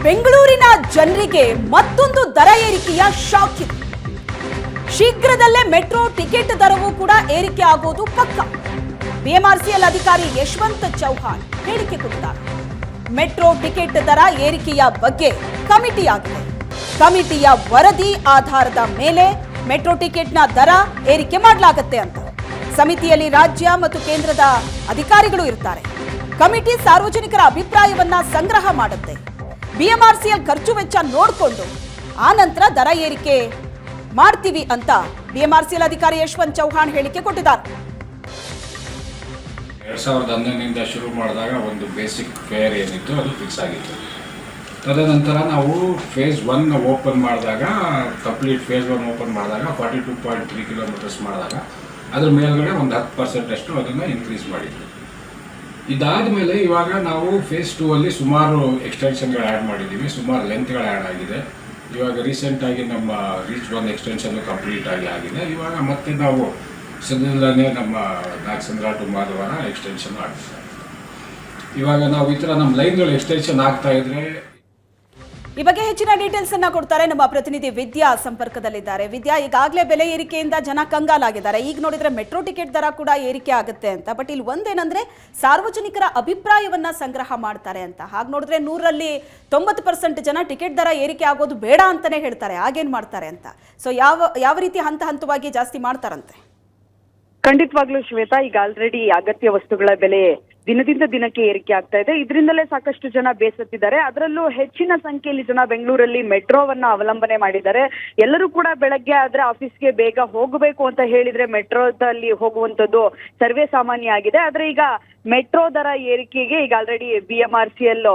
ಬೆಂಗಳೂರಿನ ಜನರಿಗೆ ಮತ್ತೊಂದು ದರ ಏರಿಕೆಯ ಶಾಕ್ ಇದೆ. ಶೀಘ್ರದಲ್ಲೇ ಮೆಟ್ರೋ ಟಿಕೆಟ್ ದರವೂ ಕೂಡ ಏರಿಕೆ ಆಗೋದು ಪಕ್ಕ. ಬಿಎಂಆರ್ಸಿಎಲ್ ಅಧಿಕಾರಿ ಯಶವಂತ್ ಚೌಹಾಣ್ ಹೇಳಿಕೆ ಕೊಟ್ಟಿದ್ದಾರೆ. ಮೆಟ್ರೋ ಟಿಕೆಟ್ ದರ ಏರಿಕೆಯ ಬಗ್ಗೆ ಕಮಿಟಿ ಆಗಿದೆ. ಕಮಿಟಿಯ ವರದಿ ಆಧಾರದ ಮೇಲೆ ಮೆಟ್ರೋ ಟಿಕೆಟ್ನ ದರ ಏರಿಕೆ ಮಾಡಲಾಗುತ್ತೆ ಅಂತ. ಸಮಿತಿಯಲ್ಲಿ ರಾಜ್ಯ ಮತ್ತು ಕೇಂದ್ರದ ಅಧಿಕಾರಿಗಳು ಇರ್ತಾರೆ. ಕಮಿಟಿ ಸಾರ್ವಜನಿಕರ ಅಭಿಪ್ರಾಯವನ್ನ ಸಂಗ್ರಹ ಮಾಡುತ್ತೆ. ಬಿಎಂಆರ್ಸಿಎಲ್ ಖರ್ಚು ವೆಚ್ಚ ನೋಡಿಕೊಂಡು ಆ ನಂತರ ದರ ಏರಿಕೆ ಮಾಡ್ತೀವಿ ಅಂತ ಬಿಎಂಆರ್ಸಿಎಲ್ ಅಧಿಕಾರಿ ಯಶವಂತ್ ಚೌಹಾಣ್ ಹೇಳಿಕೆ ಕೊಟ್ಟಿದ್ದಾರೆ. 2011 ಶುರು ಮಾಡಿದಾಗ ಒಂದು ಬೇಸಿಕ್ ಫೇರ್ ಏನಿತ್ತು ಅದು ಫಿಕ್ಸ್ ಆಗಿತ್ತು. ತದನಂತರ ನಾವು ಫೇಸ್ 1 ಓಪನ್ ಮಾಡಿದಾಗ, ಕಂಪ್ಲೀಟ್ ಫೇಸ್ 1 ಓಪನ್ ಮಾಡಿದಾಗ 42.3 ಕಿಲೋಮೀಟರ್ಸ್ ಮಾಡಿದಾಗ ಅದ್ರ ಮೇಲ್ಗಡೆ ಒಂದು 10% ಅಷ್ಟು ಅದನ್ನು ಇನ್ಕ್ರೀಸ್ ಮಾಡಿದ್ವಿ. ಇದಾದ ಮೇಲೆ ಇವಾಗ ನಾವು ಫೇಸ್ 2 ಅಲ್ಲಿ ಸುಮಾರು ಎಕ್ಸ್ಟೆನ್ಷನ್ಗಳು ಆ್ಯಡ್ ಮಾಡಿದ್ದೀವಿ, ಸುಮಾರು ಲೆಂತ್ಗಳು ಆ್ಯಡ್ ಆಗಿದೆ. ಇವಾಗ ರೀಸೆಂಟಾಗಿ ನಮ್ಮ ರೀಚ್ 1 ಎಕ್ಸ್ಟೆನ್ಷನ್ ಕಂಪ್ಲೀಟ್ ಆಗಿದೆ. ಇವಾಗ ಮತ್ತೆ ನಾವು ಸದ್ಯದಲ್ಲೇ ನಮ್ಮ ನಾಗಸಂದ್ರ ಟು ಮಾಧವರ ಎಕ್ಸ್ಟೆನ್ಷನ್ ಆಗ್ತದೆ. ಇವಾಗ ನಾವು ಈ ಥರ ನಮ್ಮ ಲೈನ್ಗಳು ಎಕ್ಸ್ಟೆನ್ಷನ್ ಆಗ್ತಾ ಇದ್ರೆ ಈ ಬಗ್ಗೆ ಹೆಚ್ಚಿನ ಡೀಟೇಲ್ಸ್ ಅನ್ನ ಕೊಡ್ತಾರೆ ನಮ್ಮ ಪ್ರತಿನಿಧಿ ವಿದ್ಯಾ ಸಂಪರ್ಕದಲ್ಲಿದ್ದಾರೆ. ವಿದ್ಯಾ, ಈಗಾಗಲೇ ಬೆಲೆ ಏರಿಕೆಯಿಂದ ಜನ ಕಂಗಾಲಾಗಿದ್ದಾರೆ. ಈಗ ನೋಡಿದ್ರೆ ಮೆಟ್ರೋ ಟಿಕೆಟ್ ದರ ಕೂಡ ಏರಿಕೆ ಆಗುತ್ತೆ ಅಂತ. ಬಟ್ ಇಲ್ಲಿ ಒಂದೇನಂದ್ರೆ ಸಾರ್ವಜನಿಕರ ಅಭಿಪ್ರಾಯವನ್ನ ಸಂಗ್ರಹ ಮಾಡ್ತಾರೆ ಅಂತ. ಹಾಗೆ ನೋಡಿದ್ರೆ 100ರಲ್ಲಿ 90% ಜನ ಟಿಕೆಟ್ ದರ ಏರಿಕೆ ಆಗೋದು ಬೇಡ ಅಂತಾನೆ ಹೇಳ್ತಾರೆ. ಆಗೇನ್ ಮಾಡ್ತಾರೆ ಅಂತ. ಸೊ ಯಾವ ರೀತಿ ಹಂತ ಹಂತವಾಗಿ ಜಾಸ್ತಿ ಮಾಡ್ತಾರಂತೆ? ಖಂಡಿತವಾಗ್ಲೂ ಶ್ವೇತಾ, ಈಗ ಆಲ್ರೆಡಿ ಅಗತ್ಯ ವಸ್ತುಗಳ ಬೆಲೆ ದಿನದಿಂದ ದಿನಕ್ಕೆ ಏರಿಕೆ ಆಗ್ತಾ ಇದೆ. ಇದರಿಂದಲೇ ಸಾಕಷ್ಟು ಜನ ಬೇಸತ್ತಿದ್ದಾರೆ. ಅದರಲ್ಲೂ ಹೆಚ್ಚಿನ ಸಂಖ್ಯೆಯಲ್ಲಿ ಜನ ಬೆಂಗಳೂರಲ್ಲಿ ಮೆಟ್ರೋವನ್ನ ಅವಲಂಬನೆ ಮಾಡಿದ್ದಾರೆ. ಎಲ್ಲರೂ ಕೂಡ ಬೆಳಗ್ಗೆ ಆದ್ರೆ ಆಫೀಸ್ಗೆ ಬೇಗ ಹೋಗಬೇಕು ಅಂತ ಹೇಳಿದ್ರೆ ಮೆಟ್ರೋದಲ್ಲಿ ಹೋಗುವಂತದ್ದು ಸರ್ವೇ ಸಾಮಾನ್ಯ ಆಗಿದೆ. ಆದ್ರೆ ಈಗ ಮೆಟ್ರೋ ದರ ಏರಿಕೆಗೆ ಈಗ ಆಲ್ರೆಡಿ ಬಿಎಂಆರ್ಸಿಎಲ್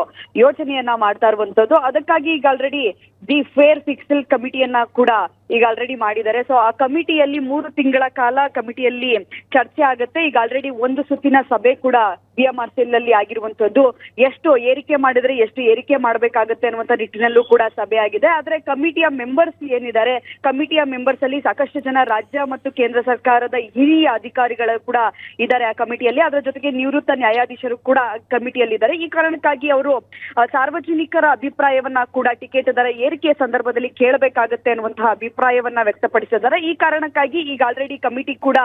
ಯೋಚನೆಯನ್ನ ಮಾಡ್ತಾ ಇರುವಂತದ್ದು. ಅದಕ್ಕಾಗಿ ಈಗ ಆಲ್ರೆಡಿ ದಿ ಫೇರ್ ಫಿಕ್ಸಲ್ ಕಮಿಟಿಯನ್ನ ಕೂಡ ಈಗ ಆಲ್ರೆಡಿ ಮಾಡಿದ್ದಾರೆ. ಸೊ ಆ ಕಮಿಟಿಯಲ್ಲಿ 3 ತಿಂಗಳ ಕಾಲ ಕಮಿಟಿಯಲ್ಲಿ ಚರ್ಚೆ ಆಗುತ್ತೆ. ಈಗ ಆಲ್ರೆಡಿ ಒಂದು ಸುತ್ತಿನ ಸಭೆ ಕೂಡ ಬಿಎಂಆರ್ಸಿಎಲ್ ಅಲ್ಲಿ ಆಗಿರುವಂತದ್ದು. ಎಷ್ಟು ಏರಿಕೆ ಮಾಡಿದ್ರೆ ಎಷ್ಟು ಏರಿಕೆ ಮಾಡಬೇಕಾಗುತ್ತೆ ಅನ್ನುವಂತ ನಿಟ್ಟಿನಲ್ಲೂ ಕೂಡ ಸಭೆ ಆಗಿದೆ. ಆದ್ರೆ ಕಮಿಟಿಯ ಮೆಂಬರ್ಸ್ ಏನಿದ್ದಾರೆ, ಕಮಿಟಿಯ ಮೆಂಬರ್ಸ್ ಅಲ್ಲಿ ಸಾಕಷ್ಟು ಜನ ರಾಜ್ಯ ಮತ್ತು ಕೇಂದ್ರ ಸರ್ಕಾರದ ಹಿರಿಯ ಅಧಿಕಾರಿಗಳು ಕೂಡ ಇದ್ದಾರೆ ಆ ಕಮಿಟಿಯಲ್ಲಿ. ಅದರ ಜೊತೆಗೆ ನಿವೃತ್ತ ನ್ಯಾಯಾಧೀಶರು ಕೂಡ ಕಮಿಟಿಯಲ್ಲಿದ್ದಾರೆ. ಈ ಕಾರಣಕ್ಕಾಗಿ ಅವರು ಸಾರ್ವಜನಿಕರ ಅಭಿಪ್ರಾಯವನ್ನ ಕೂಡ ಟಿಕೆಟ್ ದರ ಏರಿಕೆಯ ಸಂದರ್ಭದಲ್ಲಿ ಕೇಳಬೇಕಾಗುತ್ತೆ ಅನ್ನುವಂತಹ ಅಭಿಪ್ರಾಯವನ್ನ ವ್ಯಕ್ತಪಡಿಸಿದ್ದಾರೆ. ಈ ಕಾರಣಕ್ಕಾಗಿ ಈಗ ಆಲ್ರೆಡಿ ಕಮಿಟಿ ಕೂಡ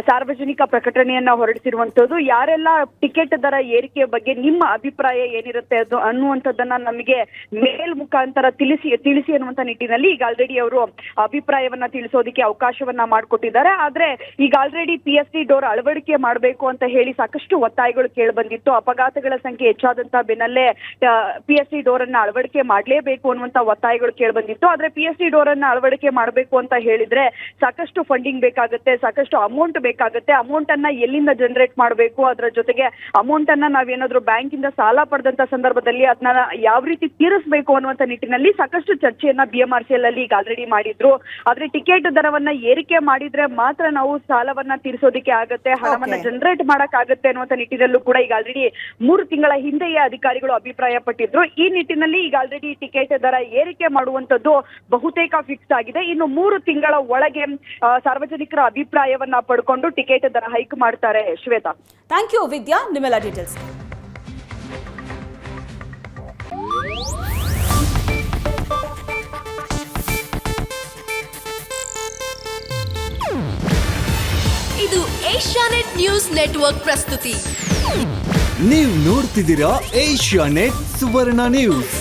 ಸಾರ್ವಜನಿಕ ಪ್ರಕಟಣೆಯನ್ನ ಹೊರಡಿಸಿರುವಂತದ್ದು. ಯಾರೆಲ್ಲ ಟಿಕೆಟ್ ದರ ಏರಿಕೆಯ ಬಗ್ಗೆ ನಿಮ್ಮ ಅಭಿಪ್ರಾಯ ಏನಿರುತ್ತೆ ಅದು ಅನ್ನುವಂಥದ್ದನ್ನ ನಮಗೆ ಮೇಲ್ ಮುಖಾಂತರ ತಿಳಿಸಿ ಅನ್ನುವಂತ ನಿಟ್ಟಿನಲ್ಲಿ ಈಗ ಆಲ್ರೆಡಿ ಅವರು ಅಭಿಪ್ರಾಯವನ್ನ ತಿಳಿಸೋದಕ್ಕೆ ಅವಕಾಶವನ್ನ ಮಾಡಿಕೊಟ್ಟಿದ್ದಾರೆ. ಆದ್ರೆ ಈಗ ಆಲ್ರೆಡಿ PST ಡೋರ್ ಅಳವಡಿಕೆ ಮಾಡಬೇಕು ಅಂತ ಹೇಳಿ ಸಾಕಷ್ಟು ಒತ್ತಾಯಗಳು ಕೇಳಿ ಬಂದಿತ್ತು. ಅಪಘಾತಗಳ ಸಂಖ್ಯೆ ಹೆಚ್ಚಾದಂತ ಬೆನ್ನಲ್ಲೇ PST ಡೋರ್ ಅನ್ನ ಅಳವಡಿಕೆ ಮಾಡಲೇಬೇಕು ಅನ್ನುವಂತ ಒತ್ತಾಯಗಳು ಕೇಳಿ ಬಂದಿತ್ತು. ಆದ್ರೆ PST ಡೋರ್ ಅನ್ನ ಅಳವಡಿಕೆ ಮಾಡಬೇಕು ಅಂತ ಹೇಳಿದ್ರೆ ಸಾಕಷ್ಟು ಫಂಡಿಂಗ್ ಬೇಕಾಗುತ್ತೆ, ಸಾಕಷ್ಟು ಅಮೌಂಟ್ ಬೇಕಾಗುತ್ತೆ. ಅಮೌಂಟ್ ಅನ್ನ ಎಲ್ಲಿಂದ ಜನರೇಟ್ ಮಾಡಬೇಕು, ಅದರ ಜೊತೆಗೆ ಅಮೌಂಟ್ ಅನ್ನ ನಾವೇನಾದ್ರೂ ಬ್ಯಾಂಕ್ ಇಂದ ಸಾಲ ಪಡೆದಂತ ಸಂದರ್ಭದಲ್ಲಿ ಅದನ್ನ ಯಾವ ರೀತಿ ತೀರಿಸಬೇಕು ಅನ್ನುವಂತ ನಿಟ್ಟಿನಲ್ಲಿ ಸಾಕಷ್ಟು ಚರ್ಚೆಯನ್ನ ಬಿಎಂಆರ್ಸಿಎಲ್ ಅಲ್ಲಿ ಈಗ ಆಲ್ರೆಡಿ ಮಾಡಿದ್ರು. ಆದ್ರೆ ಟಿಕೆಟ್ ದರವನ್ನ ಏರಿಕೆ ಮಾಡಿದ್ರೆ ಮಾತ್ರ ನಾವು ಸಾಲವನ್ನ ತೀರಿಸೋದಕ್ಕೆ ಆಗತ್ತೆ, ಹಣವನ್ನ ಜನರೇಟ್ ಮಾಡಕ್ ಆಗತ್ತೆ ಅನ್ನುವಂತ ನಿಟ್ಟಿನಲ್ಲೂ ಕೂಡ ಈಗ ಆಲ್ರೆಡಿ 3 ತಿಂಗಳ ಹಿಂದೆಯೇ ಅಧಿಕಾರಿಗಳು ಅಭಿಪ್ರಾಯ ಪಟ್ಟಿದ್ರು. ಈ ನಿಟ್ಟಿನಲ್ಲಿ ಈಗ ಆಲ್ರೆಡಿ ಟಿಕೆಟ್ ದರ ಏರಿಕೆ ಮಾಡುವಂತದ್ದು ಬಹುತೇಕ ಫಿಕ್ಸ್ ಆಗಿದೆ. ಇನ್ನು 3 ತಿಂಗಳ ಒಳಗೆ ಸಾರ್ವಜನಿಕರ ಅಭಿಪ್ರಾಯವನ್ನ ಪಡ್ಕೊಂಡು ಟಿಕೆಟ್ ದರ ಹೈಕ್ ಮಾಡ್ತಾರೆ. ಶ್ವೇತಾ, ಥ್ಯಾಂಕ್ ಯು ವಿದ್ಯಾ, ನಿಮ್ಮೆಲ್ಲ ಡೀಟೇಲ್ಸ್. ಇದು ಏಷ್ಯಾನೆಟ್ ನ್ಯೂಸ್ ನೆಟ್ವರ್ಕ್ ಪ್ರಸ್ತುತಿ. ನೀವು ನೋಡ್ತಿದ್ದೀರಾ ಏಷ್ಯಾನೆಟ್ ಸುವರ್ಣ ನ್ಯೂಸ್.